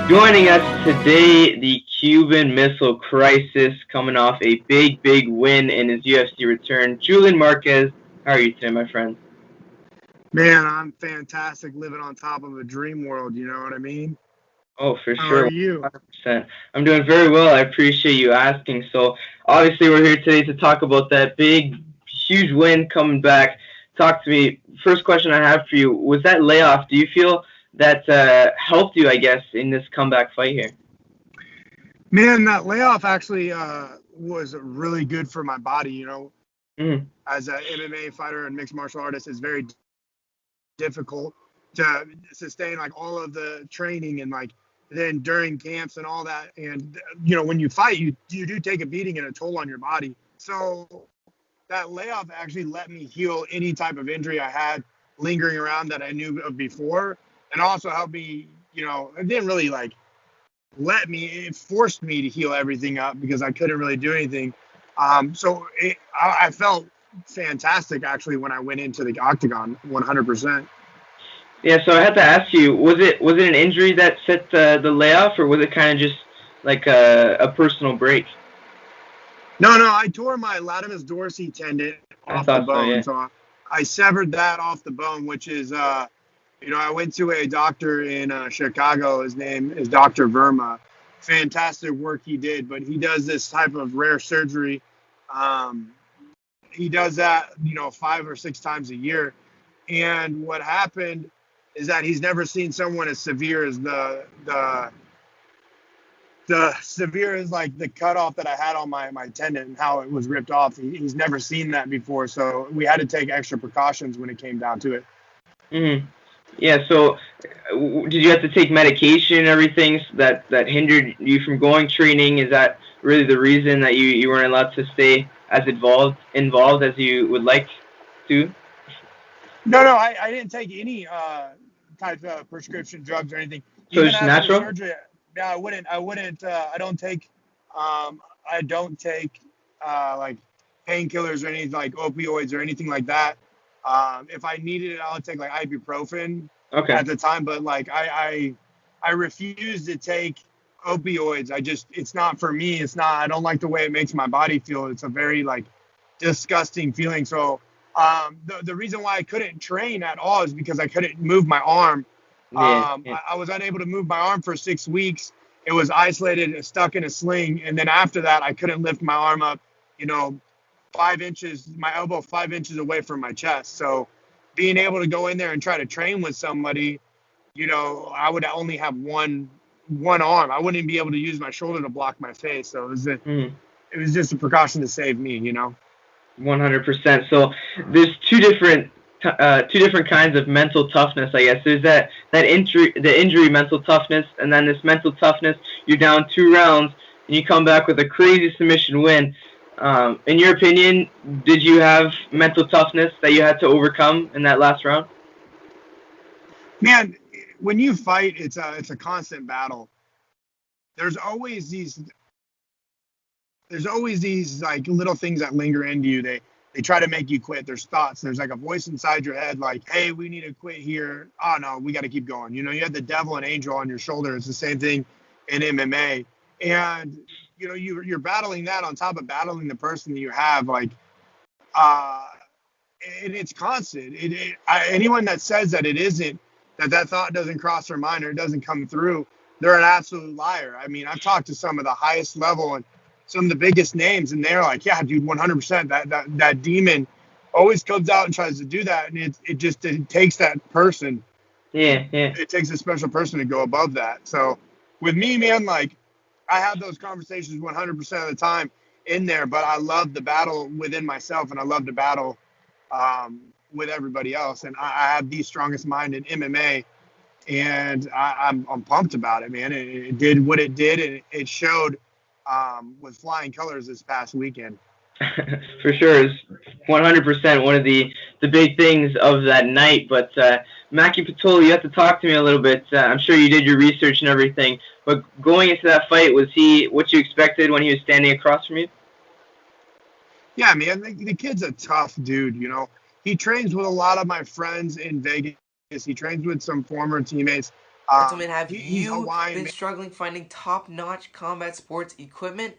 Joining us today, the Cuban Missile Crisis, coming off a big win in his UFC return. Julian Marquez, how are you today, my friend? Man, I'm fantastic living on top of a dream world, you know what I mean? Oh, for How are sure, you? 100%. I'm doing very well. I appreciate you asking. So, obviously, we're here today to talk about that huge win coming back. Talk to me. First question I have for you was that layoff. Do you feel that helped you, I guess, in this comeback fight here? Man, that layoff actually was really good for my body, Mm-hmm. As an MMA fighter and mixed martial artist, it's very difficult to sustain like all of the training and like then during camps and all that. And when you fight, you do take a beating and a toll on your body. So that layoff actually let me heal any type of injury I had lingering around that I knew of before, and also helped me. It didn't really like it forced me to heal everything up because I couldn't really do anything. I felt fantastic actually when I went into the octagon 100%. Yeah, so I had to ask you, was it an injury that set the layoff, or was it kind of just like a personal break? No, I tore my latimus dorsi tendon I off the thought so, bone. yeah. So I severed that off the bone, which is, I went to a doctor in Chicago. His name is Dr. Verma. Fantastic work he did, but he does this type of rare surgery. Um, he does that, 5 or 6 times a year. And what happened is that he's never seen someone as severe as the severe is like the cutoff that I had on my tendon and how it was ripped off. He's never seen that before, so we had to take extra precautions when it came down to it. Mm-hmm. Yeah, so did you have to take medication and everything that hindered you from going training? Is that really the reason that you weren't allowed to stay as involved as you would like to? No, I didn't take any type of prescription drugs or anything. So Even it's after the natural? surgery, yeah, I wouldn't. I don't take like painkillers or anything like opioids or anything like that. If I needed it, I would take like ibuprofen Okay. at the time, but like I refuse to take opioids. It's not for me. It's not. I don't like the way it makes my body feel. It's a very like disgusting feeling. So the reason why I couldn't train at all is because I couldn't move my arm. Yeah, yeah. I was unable to move my arm for 6 weeks. It was isolated, stuck in a sling, and then after that, I couldn't lift my arm up. You know, 5 inches, my elbow 5 inches away from my chest. So being able to go in there and try to train with somebody, I would only have one arm. I wouldn't be able to use my shoulder to block my face. So Mm-hmm. it was just a precaution to save me. 100%. So there's two different kinds of mental toughness, I guess. There's the injury mental toughness, and then this mental toughness. You're down 2 rounds, and you come back with a crazy submission win. In your opinion, did you have mental toughness that you had to overcome in that last round? Man, when you fight, it's a constant battle. There's always these there's always these like little things that linger into you. They try to make you quit. There's thoughts. There's like a voice inside your head like, hey, we need to quit here. Oh no, we got to keep going. You have the devil and angel on your shoulder. It's the same thing in MMA. And you're battling that on top of battling the person that you have. Like uh it's constant. Anyone that says that it isn't, that thought doesn't cross their mind or it doesn't come through, they're an absolute liar. I mean, I've talked to some of the highest level and some of the biggest names, and they're like, yeah, dude, 100%. That demon always comes out and tries to do that, and it takes that person. Yeah, yeah. It takes a special person to go above that. So with me, man, like I have those conversations 100% of the time in there, but I love the battle within myself, and I love the battle with everybody else. And I have the strongest mind in MMA, and I'm pumped about it, man. It did what it did, and it showed with flying colors this past weekend. For sure, it's 100% one of the big things of that night. But Maki Patoli, you have to talk to me a little bit. I'm sure you did your research and everything. But going into that fight, was he what you expected when he was standing across from you? Yeah, man, the kid's a tough dude. He trains with a lot of my friends in Vegas. He trains with some former teammates. Gentlemen, have He's you Hawaiian. been struggling finding top-notch combat sports equipment?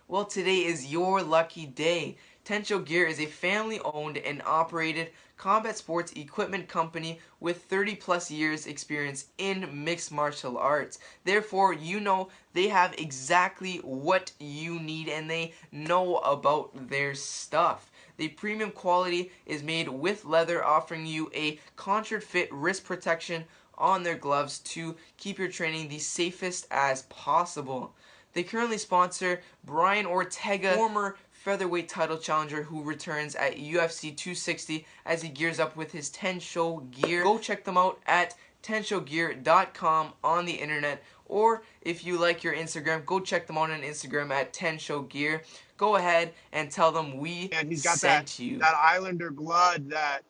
Well, today is your lucky day. Tensho Gear is a family-owned and operated combat sports equipment company with 30 plus years experience in mixed martial arts. Therefore, you know they have exactly what you need and they know about their stuff. The premium quality is made with leather, offering you a contract fit wrist protection on their gloves to keep your training the safest as possible. They currently sponsor Brian Ortega, former featherweight title challenger who returns at UFC 260 as he gears up with his Tensho Gear. Go check them out at tenshogear.com on the internet, or if you like your Instagram, go check them out on Instagram at Tensho Gear. Go ahead and tell them we And he's got sent you. that Islander blood, that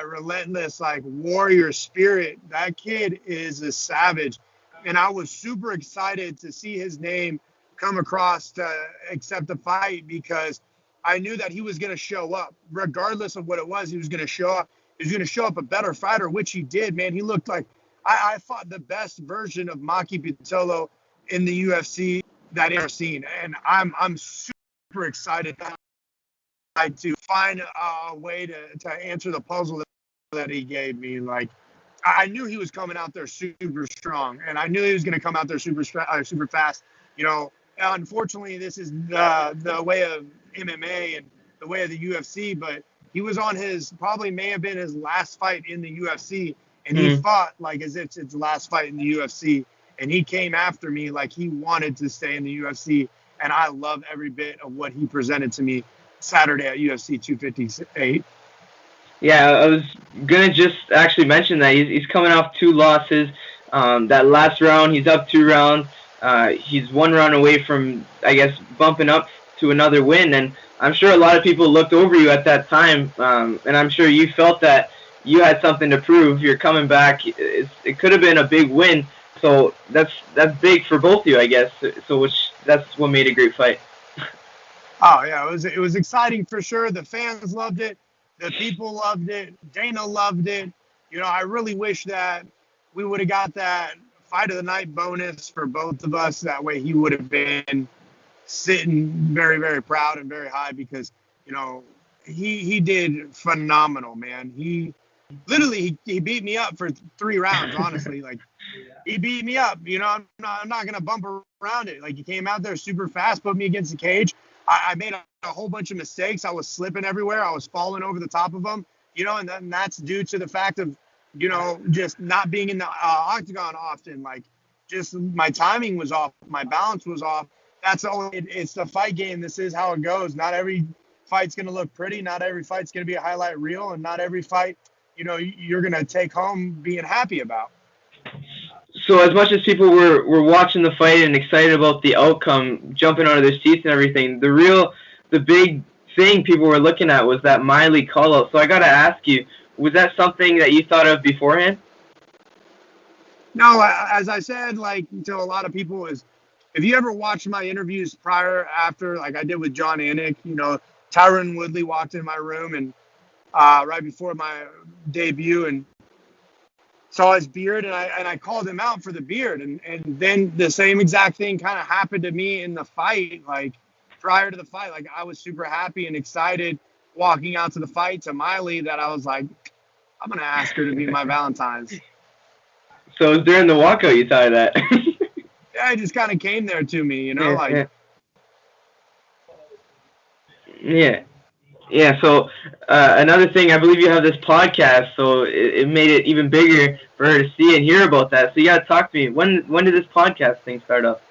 relentless like warrior spirit. That kid is a savage, and I was super excited to see his name come across to accept the fight, because I knew that he was going to show up regardless of what it was. He was going to show up. He was going to show up a better fighter, which he did. Man, he looked like I fought the best version of Maki Pitolo in the UFC that I've ever seen, and I'm super excited to find a way to answer the puzzle that he gave me. Like, I knew he was coming out there super strong, and I knew he was going to come out there super fast. You know, unfortunately, this is the way of MMA and the way of the UFC, but he was on his, probably may have been his last fight in the UFC, and he fought like as if it's his last fight in the UFC, and he came after me like he wanted to stay in the UFC, and I love every bit of what he presented to me Saturday at UFC 258. Yeah, I was gonna just actually mention that he's coming off 2 losses. That last round, he's up 2 rounds. He's 1 round away from, I guess, bumping up to another win. And I'm sure a lot of people looked over you at that time, and I'm sure you felt that you had something to prove. You're coming back. It could have been a big win. So that's big for both of you, I guess. So that's what made a great fight. Oh yeah, it was exciting for sure. The fans loved it. The people loved it. Dana loved it. You know, I really wish that we would have got that fight of the night bonus for both of us. That way he would have been sitting very, very proud and very high, because, you know, he did phenomenal, man. He literally he beat me up for 3 rounds, honestly. Like, he beat me up. You know, I'm not going to bump around it. Like, he came out there super fast, put me against the cage. I made a whole bunch of mistakes. I was slipping everywhere. I was falling over the top of them, you know, and that's due to the fact of, you know, just not being in the octagon often. Like, just my timing was off. My balance was off. That's all. It's the fight game. This is how it goes. Not every fight's going to look pretty. Not every fight's going to be a highlight reel. And not every fight, you know, you're going to take home being happy about. So as much as people were watching the fight and excited about the outcome, jumping out of their seats and everything, the big thing people were looking at was that Mylie call-out. So I got to ask you, was that something that you thought of beforehand? No, as I said, like, to a lot of people, is if you ever watched my interviews prior, after, like I did with John Anik, you know, Tyron Woodley walked in my room and right before my debut and saw his beard, and I called him out for the beard, and then the same exact thing kind of happened to me in the fight. Like, prior to the fight, like, I was super happy and excited walking out to the fight to Mylie that I was like, I'm gonna ask her to be my Valentine's. So it was during the walkout you thought of that? Yeah, it just kind of came there to me, you know, Yeah, so another thing, I believe you have this podcast, so it made it even bigger for her to see and hear about that. So you got to talk to me. When did this podcast thing start up?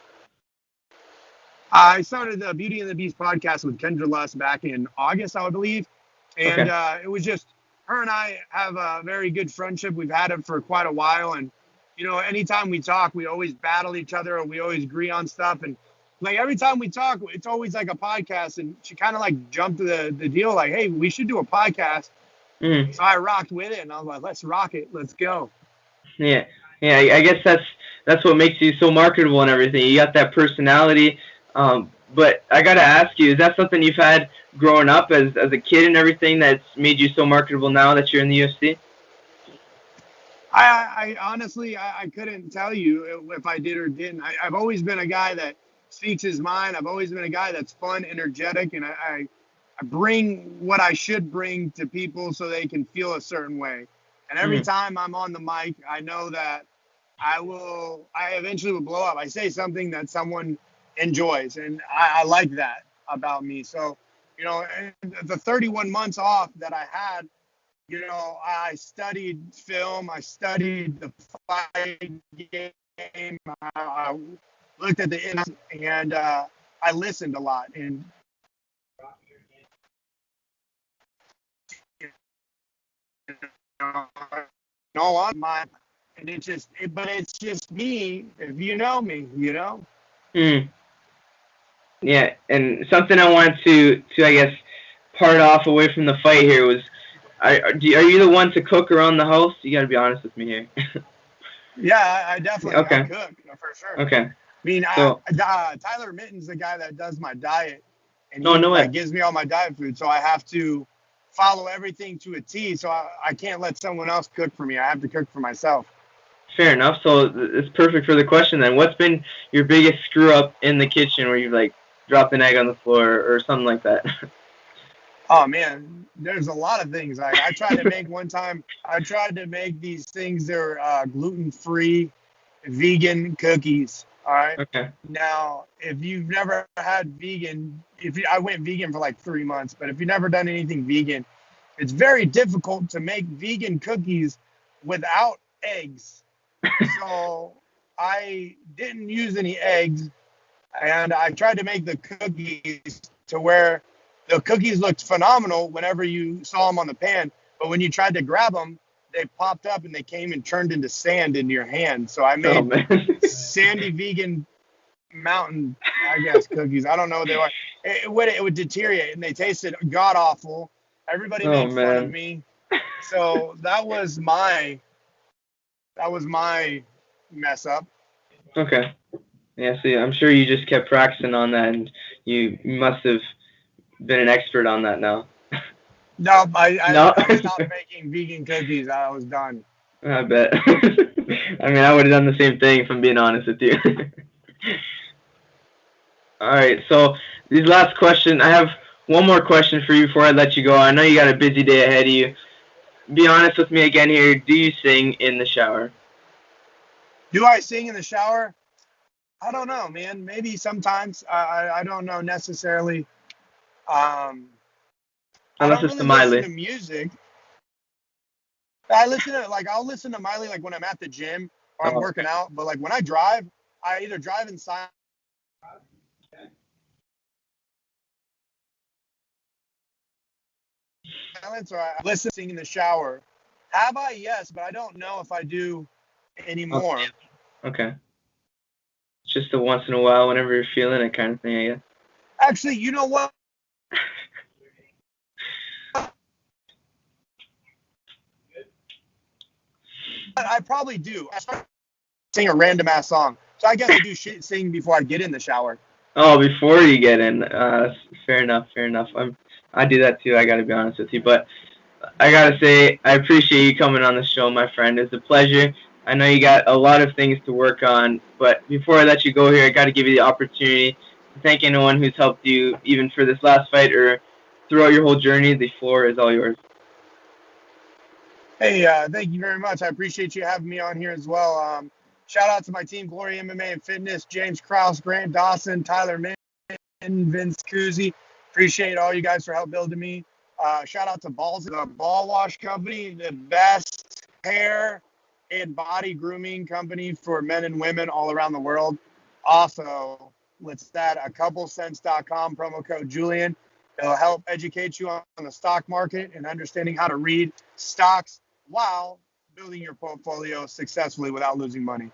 I started the Beauty and the Beast podcast with Kendra Luss back in August, I believe. And it was just, her and I have a very good friendship. We've had it for quite a while. And, you know, anytime we talk, we always battle each other, or we always agree on stuff. And, like, every time we talk, it's always like a podcast, and she kind of like jumped to the deal, like, hey, we should do a podcast. So I rocked with it, and I was like, let's rock it, let's go. Yeah, I guess that's what makes you so marketable and everything. You got that personality. But I got to ask you, is that something you've had growing up as a kid and everything that's made you so marketable now that you're in the UFC? I honestly, I couldn't tell you if I did or didn't. I've always been a guy that speaks his mind. I've always been a guy that's fun, energetic, and I bring what I should bring to people so they can feel a certain way. And every Mm, time I'm on the mic, I know that I eventually will blow up. I say something that someone enjoys, and I like that about me. So, and the 31 months off that I had, I studied film, I studied the fight game, I looked at the and I listened a lot. And all on my, and but it's just me. If you know me. mm. Yeah, and something I wanted to I guess part off away from the fight here was, are you the one to cook around the house? You got to be honest with me here. Yeah, I definitely I Okay. cook for sure. Okay. I mean, So, Tyler Mitten's the guy that does my diet, and no, he no way. like gives me all my diet food. So I have to follow everything to a T. So I can't let someone else cook for me. I have to cook for myself. Fair enough. So it's perfect for the question then. What's been your biggest screw up in the kitchen where you've like dropped an egg on the floor or something like that? Oh man, there's a lot of things. Like I tried to make one time. I tried to make these things. They're gluten-free, vegan cookies. All right. Okay. Now, if you've never had vegan, I went vegan for like 3 months, but if you've never done anything vegan, it's very difficult to make vegan cookies without eggs. So I didn't use any eggs, and I tried to make the cookies to where the cookies looked phenomenal whenever you saw them on the pan, but when you tried to grab them, they popped up and they came and turned into sand into your hand. So I Oh made man. sandy vegan mountain, I guess, cookies. I don't know what they were. It would deteriorate, and they tasted god awful. Everybody Oh made fun of man. me. So that was my mess up. Okay. Yeah, see, I'm sure you just kept practicing on that and you must have been an expert on that now. No, I, No? I, I stopped making vegan cookies. I was done. I bet. I mean, I would have done the same thing if I'm being honest with you. All right, so these last question, I have one more question for you before I let you go. I know you got a busy day ahead of you. Be honest with me again here. Do you sing in the shower? Do I sing in the shower? I don't know, man. Maybe sometimes. I don't know necessarily. Um, I Unless don't it's the really listen to Mylie. music. I'll listen to Miley like when I'm at the gym or I'm Oh, working out. But like when I drive, I either drive in silence or I listen to sing in the shower. Have I? Yes, but I don't know if I do okay. anymore. Okay. Just a once in a while, whenever you're feeling it, kind of thing, I guess. Actually, you know what? I probably do. I start sing a random ass song. So I guess I do sing before I get in the shower. Oh, before you get in, fair enough, fair enough. I do that too. I got to be honest with you, but I gotta say, I appreciate you coming on the show, my friend. It's a pleasure. I know you got a lot of things to work on, but before I let you go here, I got to give you the opportunity to thank anyone who's helped you, even for this last fight or throughout your whole journey. The floor is all yours. Hey, thank you very much. I appreciate you having me on here as well. Shout out to my team, Glory MMA and Fitness, James Krause, Grant Dawson, Tyler Min, Vince Kuzi. Appreciate all you guys for help building me. Shout out to Balls, the Ball Wash Company, the best hair and body grooming company for men and women all around the world. Also, let's add a couplescents.com promo code Julian. It'll help educate you on the stock market and understanding how to read stocks while building your portfolio successfully without losing money.